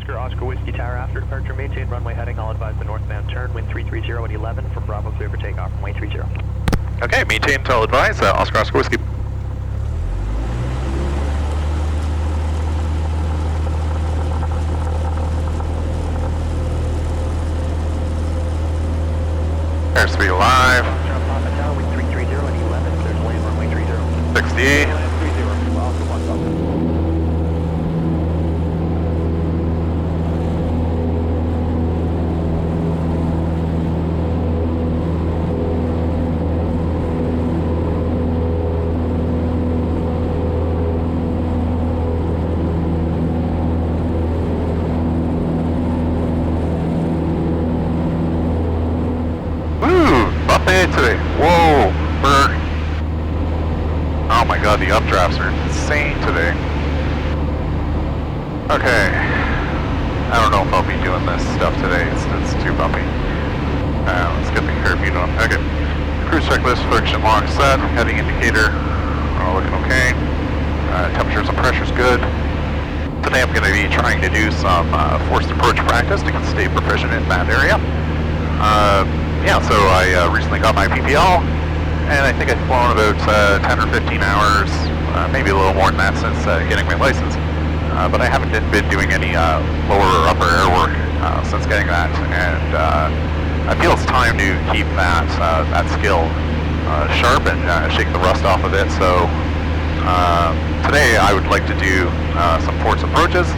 Oscar, Oscar Whiskey Tower after departure, maintain runway heading, I'll advise the northbound turn, wind 330 at 11 from Bravo, clear for takeoff from way 30. Okay, maintain until advise, Oscar, Oscar Whiskey. Airspeed live. Wind 330 at 11, clear to land runway 30. 60. Oscar 1 Delta. Today. Whoa, bird. Oh my god, the updrafts are insane today. Okay. I don't know if I'll be doing this stuff today. It's too bumpy. Let's get the curfew on. Okay. Cruise checklist, friction lock set, heading indicator, all looking okay. Temperatures and pressure's good. Today I'm going to be trying to do some forced approach practice to stay proficient in that area. Yeah, so I recently got my PPL, and I think I've flown about 10 or 15 hours, maybe a little more than that since getting my license. But I haven't been doing any lower or upper air work since getting that, and I feel it's time to keep that skill sharp and shake the rust off of it. So today I would like to do some forced approaches.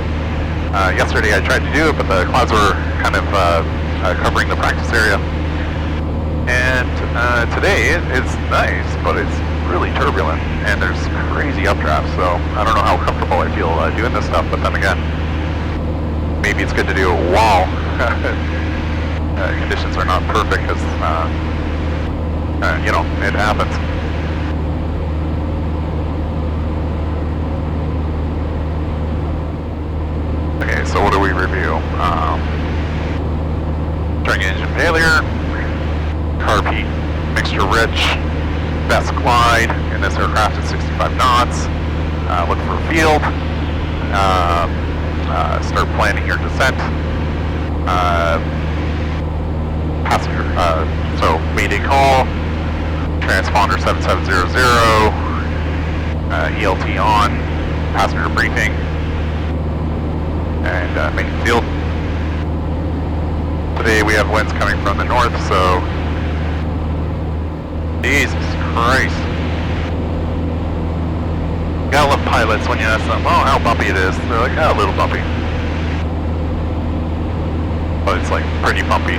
Yesterday I tried to do it, but the clouds were kind of covering the practice area. And today it's nice, but it's really turbulent, and there's crazy updrafts, so I don't know how comfortable I feel doing this stuff, but then again, maybe it's good to do it while conditions are not perfect, because, you know, it happens. Okay, so what do we review? Turning engine failure. Carb heat, mixture rich, best glide in this aircraft at 65 knots. Look for a field. Start planning your descent. Passenger, so mayday call. Transponder 7700. ELT on. Passenger briefing. And main field. Today we have winds coming from the north, so Jesus Christ. You gotta love pilots when you ask them, oh, how bumpy it is. They're like, oh, a little bumpy. But it's like pretty bumpy.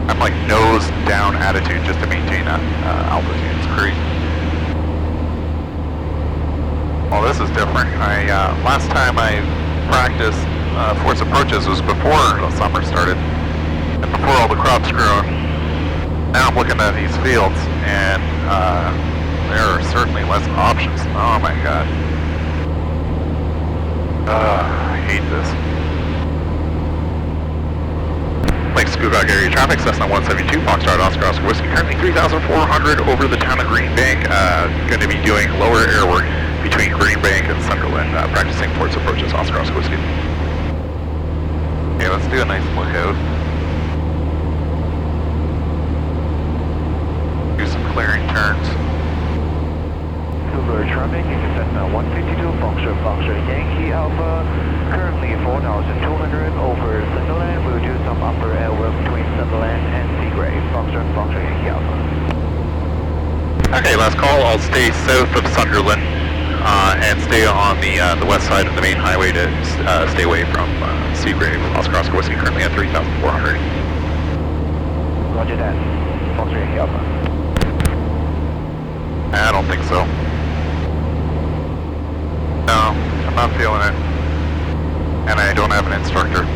I'm like nose down attitude just to maintain that altitude. It's crazy. Well, this is different. Last time I practice forced approaches was before the summer started and before all the crops grew. Now I'm looking at these fields, and there are certainly less options. Oh my god. I hate this. Lakescugog area traffic, Cessna 172, Foxtrot, Oscar, Oscar Whiskey, currently 3,400 over the town of Green Bank. Going to be doing lower air work between Green Bank and Sunderland, practicing forced approaches, Oscar, Oscar Whiskey. Okay, let's do a nice lookout. Do some clearing turns. Silver traffic, Cessna 152, Foxtrot, Yankee Alpha, currently 4,200 over Sunderland. We'll do some upper air work between Sunderland and Seagrave, Foxtrot, Yankee Alpha. Okay, last call. I'll stay south of Sunderland. And stay on the west side of the main highway to stay away from Seagrave, Oscar, Oscar Whiskey, currently at 3,400. Roger that. Foxtrot Yankee Alpha. I don't think so. No, I'm not feeling it. And I don't have an instructor.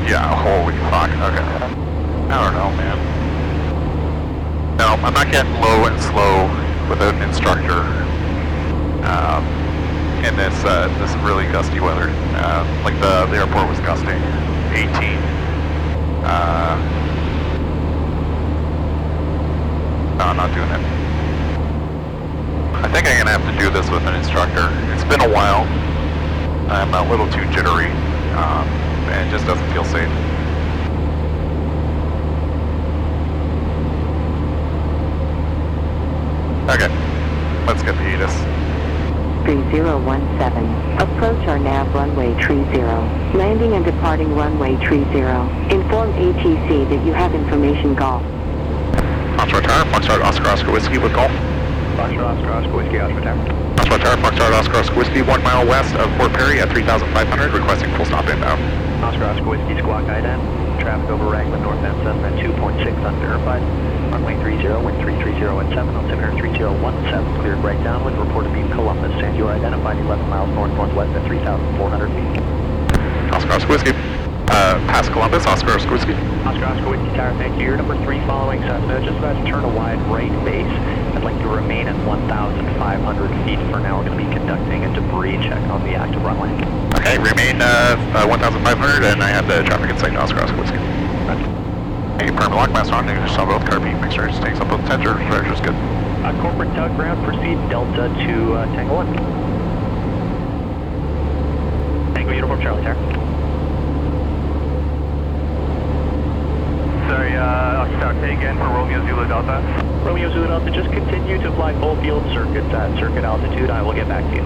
Yeah, holy fuck, okay. I don't know, man. No, I'm not getting low and slow without an instructor. In this really gusty weather. Like the airport was gusting 18. No, I'm not doing it. I think I'm gonna have to do this with an instructor. It's been a while. I'm a little too jittery, and it just doesn't feel safe. Okay, let's get the ATIS. 3017. Approach our nav runway 30. Landing and departing runway 30. Inform ATC that you have information golf. Foxtrot Tower, Foxtrot Oscar Oscar Whiskey with golf. Foxtrot Oscar Oscar Whiskey, Oscar Tower. Foxtrot Tower, Foxtrot Oscar Oscar Whiskey, 1 mile west of Portperry at 3,500, requesting full stop inbound. Oscar Oscar Whiskey, squawk ident. Traffic over Raglan northbound 7 at 2.6 unverified. Runway 30, wind 330 at 7, altimeter 3017, cleared right downwind, reported beam Columbus, and you are identified 11 miles north-northwest at 3,400 feet. Oscar Oscar Whiskey, past Columbus, Oscar Oscar Whiskey. Oscar Oscar Whiskey Tower, thank you. You're number 3 following Cessna, just about to turn a wide right base. I'd like to remain at 1,500 feet for now. We're going to be conducting a debris check on the active runway. Okay, remain 1,500, and I have the traffic in sight, Oscar Oscar Whiskey. Hey, permanent lock mask on, English on both, car beat, make sure it takes up both temperature, pressure's good. Corporate tug ground, proceed Delta to Tango 1. Tango Uniform Charlie Tower. Sorry, Oscar Tower, say again for Romeo Zulu Delta. Romeo Zulu Delta, just continue to fly full field circuits at circuit altitude. I will get back to you.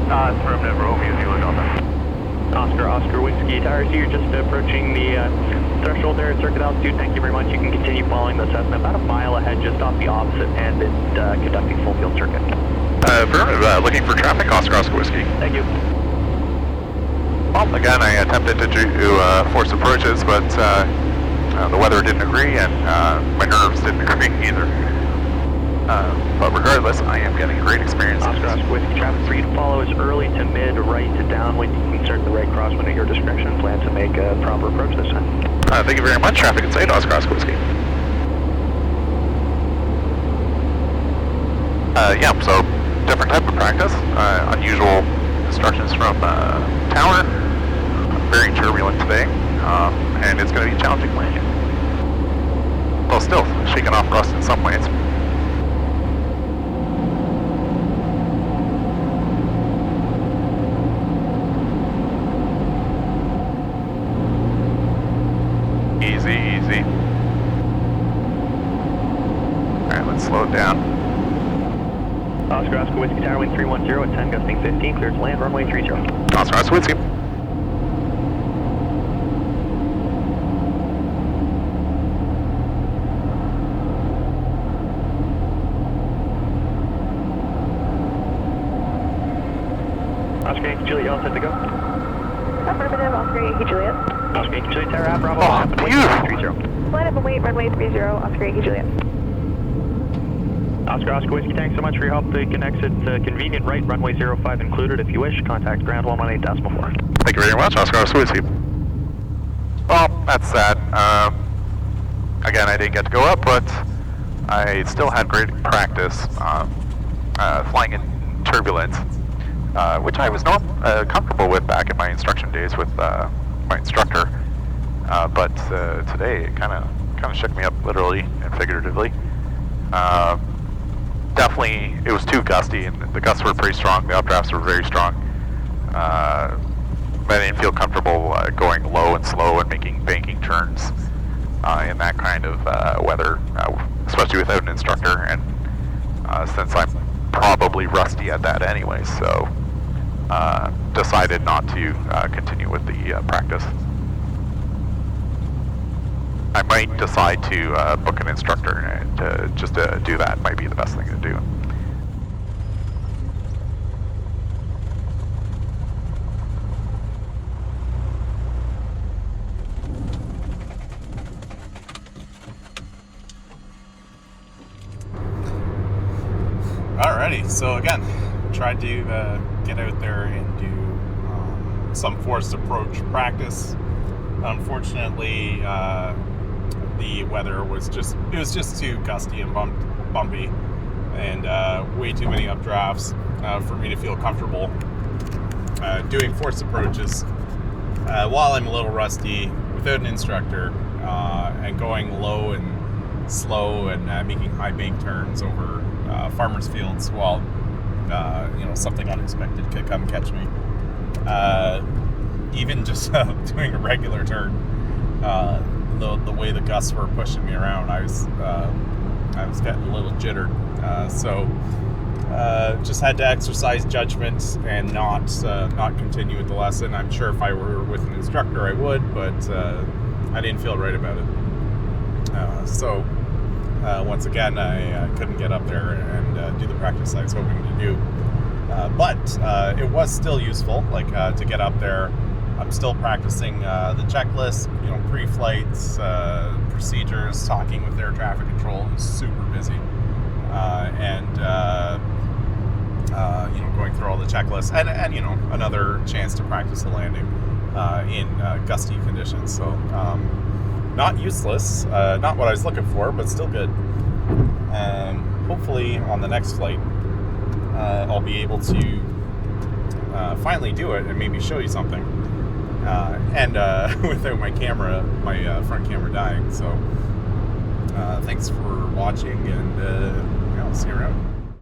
Affirmative, Romeo Zulu Delta. Oscar Oscar Whiskey Tower, so you're just approaching the threshold there at circuit altitude. Thank you very much. You can continue following the Cessna about a mile ahead, just off the opposite end, and conducting full field circuit. Affirmative, looking for traffic, Oscar Oscar Whiskey. Thank you. Well, again, I attempted to do force approaches, but the weather didn't agree, and my nerves didn't agree either. But regardless, I am getting a great experience. Oscar Oscar Whiskey, traffic for you to follow is early to mid, right to downwind. You can start the right crosswind at your discretion. Plan to make a proper approach this time. Thank you very much. Traffic in sight, Oscar Oscar Whiskey. Yeah, so different type of practice. Unusual instructions from tower. Very turbulent today, and it's going to be challenging landing. Well, still shaking off rust in some ways. Easy, easy. Alright, let's slow it down. Oscar Oscar Whiskey Tower, wind 310 at 10, gusting 15, cleared to land, runway 30. Oscar Oscar Whiskey. Oscar Yankee Juliet, all set to go. Affirmative, Oscar Yankee Juliet. Oscar Yankee Juliet Tower, Bravo, Oh, beautiful. 30. Line up and wait, runway 30, Oscar Yankee Juliet. Oscar Oscar Whiskey, thanks so much for your help. The exit convenient right, runway 05 included. If you wish, contact ground 118.4. Thank you very much, Oscar Oscar Whiskey. Well, that's sad. Again, I didn't get to go up, but I still had great practice flying in turbulence, which I was not comfortable with back in my instruction days with my instructor. But today it kind of shook me up, literally and figuratively. Definitely, it was too gusty, and the gusts were pretty strong. The updrafts were very strong. I didn't feel comfortable going low and slow and making banking turns in that kind of weather, especially without an instructor. And since I'm probably rusty at that anyway, so decided not to continue with the practice. I might decide to book an instructor and just to do that might be the best thing to do. Alrighty, so again, tried to get out there and do some forced approach practice. Unfortunately, the weather was just too gusty and bumpy, and way too many updrafts for me to feel comfortable doing forced approaches while I'm a little rusty without an instructor and going low and slow and making high bank turns over farmers' fields while something unexpected could come catch me. Even just doing a regular turn, the way the gusts were pushing me around, I was getting a little jittered. So just had to exercise judgment and not continue with the lesson. I'm sure if I were with an instructor, I would, but I didn't feel right about it. So once again, I couldn't get up there and do the practice I was hoping to do. But it was still useful, to get up there. I'm still practicing the checklist, pre-flights, procedures, talking with air traffic control. It's super busy. Going through all the checklists and another chance to practice the landing in gusty conditions. So not useless, not what I was looking for, but still good. Hopefully on the next flight I'll be able to finally do it and maybe show you something, and without my front camera dying. So thanks for watching, and I'll see you around.